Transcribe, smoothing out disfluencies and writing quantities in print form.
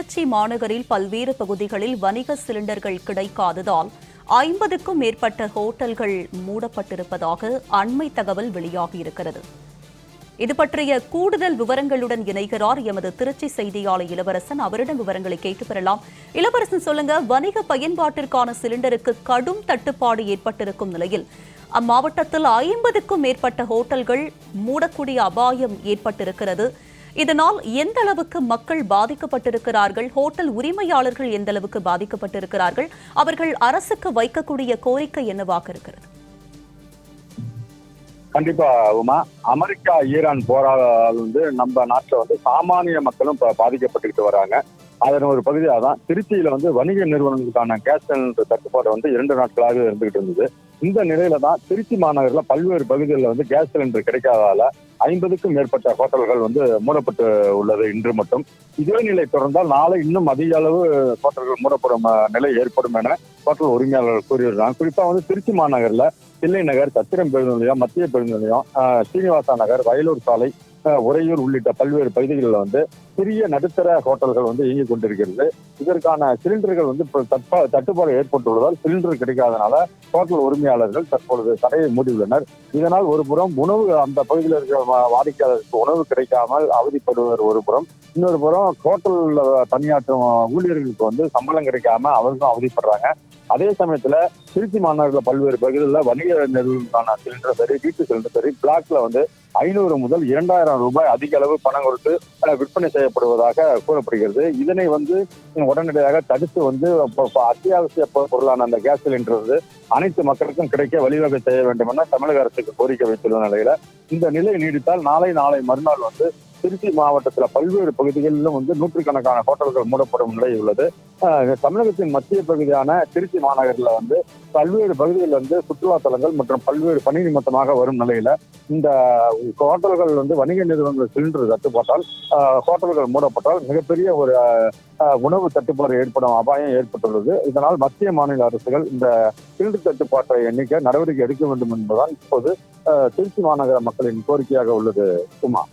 திருச்சி மாநகரில் பல்வேறு பகுதிகளில் வணிக சிலிண்டர்கள் கிடைக்காததால் 50க்கும் மேற்பட்ட ஹோட்டல்கள் மூடப்பட்டிருப்பதாக அண்மை தகவல் வெளியாகியிருக்கிறது. இது பற்றிய கூடுதல் விவரங்களுடன் இணைகிறார் எமது திருச்சி செய்தியாளர் இளவரசன். அவரிடம் விவரங்களை கேட்டு பெறலாம். இளவரசன், சொல்லுங்க, வணிக பயன்பாட்டிற்கான சிலிண்டருக்கு கடும் தட்டுப்பாடு ஏற்பட்டிருக்கும் நிலையில் அம்மாவட்டத்தில் 50க்கும் மேற்பட்ட ஹோட்டல்கள் மூடக்கூடிய அபாயம் ஏற்பட்டிருக்கிறது. இதனால் எந்த அளவுக்கு மக்கள் பாதிக்கப்பட்டிருக்கிறார்கள், ஹோட்டல் உரிமையாளர்கள் எந்த அளவுக்கு பாதிக்கப்பட்டிருக்கிறார்கள், அவர்கள் அரசுக்கு வைக்கக்கூடிய கோரிக்கை என்னவாக இருக்கிறது? கண்டிப்பா உமா, அமெரிக்கா ஈரான் போரால் நம்ம நாட்டுல சாமானிய மக்களும் பாதிக்கப்பட்டுக்கிட்டு வராங்க. அதன் ஒரு பகுதியாக தான் திருச்சியில வணிக நிறுவனங்களுக்கான கேஸ் சிலிண்டர் தட்டுப்பாடு 2 நாட்களாக இருந்துகிட்டு இருந்தது. இந்த நிலையில தான் திருச்சி மாநகரில் பல்வேறு பகுதிகளில் கேஸ் சிலிண்டர் கிடைக்காததால 50க்கும் மேற்பட்ட ஹோட்டல்கள் மூடப்பட்டு உள்ளது. இன்று மட்டும் இதே நிலை தொடர்ந்தால் நாளை இன்னும் அதிக அளவு ஹோட்டல்கள் மூடப்படும் நிலை ஏற்படும் என ஹோட்டல் உரிமையாளர்கள் கூறியிருந்தாங்க. குறிப்பா திருச்சி மாநகர்ல தில்லை நகர், சத்திரம் பேருந்து நிலையம், மத்திய பேருந்து நிலையம், ஸ்ரீனிவாசா நகர், வயலூர் சாலை, உறையூர் உள்ளிட்ட பல்வேறு பகுதிகளில் சிறிய நடுத்தர ஹோட்டல்கள் இயங்கிக் கொண்டிருக்கிறது. இதற்கான சிலிண்டர்கள் தட்டுப்பாடு ஏற்பட்டுள்ளதால் சிலிண்டர் கிடைக்காதனால ஹோட்டல் உரிமையாளர்கள் தற்பொழுது கடையை மூடியுள்ளனர். இதனால் ஒரு புறம் உணவு, அந்த பகுதியில் இருக்கிற வாடிக்கையாளருக்கு உணவு கிடைக்காமல் அவதிப்படுவர் ஒரு புறம், இன்னொரு புறம் ஹோட்டல்ல பணியாற்றும் ஊழியர்களுக்கு சம்பளம் கிடைக்காம அவர்களும் அவதிப்படுறாங்க. அதே சமயத்துல திருச்சி மாநகரில் பல்வேறு பகுதிகளில் வணிக நிறுவனங்களுக்கான சிலிண்டர் சரி, வீட்டு சிலிண்டர் சரி, பிளாக்ல 500 முதல் 2000 ரூபாய் அதிக அளவு பணம் கொடுத்து விற்பனை செய்யப்படுவதாக கூறப்படுகிறது. இதனை உடனடியாக தடுத்து அத்தியாவசிய பொருளான அந்த கேஸ் சிலிண்டர் அனைத்து மக்களுக்கும் கிடைக்க வழிவகை செய்ய வேண்டும் என தமிழக அரசுக்கு கோரிக்கை வைத்துள்ள நிலையில இந்த நிலை நீடித்தால் நாளை மறுநாள் திருச்சி மாவட்டத்தில் பல்வேறு பகுதிகளிலும் நூற்றுக்கணக்கான ஹோட்டல்கள் மூடப்படும் நிலை உள்ளது. தமிழகத்தின் மத்திய பகுதியான திருச்சி மாநகரில் பல்வேறு பகுதிகளில் சுற்றுலா தலங்கள் மற்றும் பல்வேறு பணி நிமித்தமாக வரும் நிலையில இந்த ஹோட்டல்கள் வணிக நிறுவனங்கள் சிலிண்டர் தட்டுப்பாட்டால் ஹோட்டல்கள் மூடப்பட்டால் மிகப்பெரிய ஒரு உணவு தட்டுப்பாடு ஏற்படும் அபாயம் ஏற்பட்டுள்ளது. இதனால் மத்திய மாநில அரசுகள் இந்த சிலிண்டர் தட்டுப்பாட்டை எண்ணிக்க நடவடிக்கை எடுக்க வேண்டும் என்பதுதான் இப்போது திருச்சி மாநகர மக்களின் கோரிக்கையாக உள்ளது. உமா.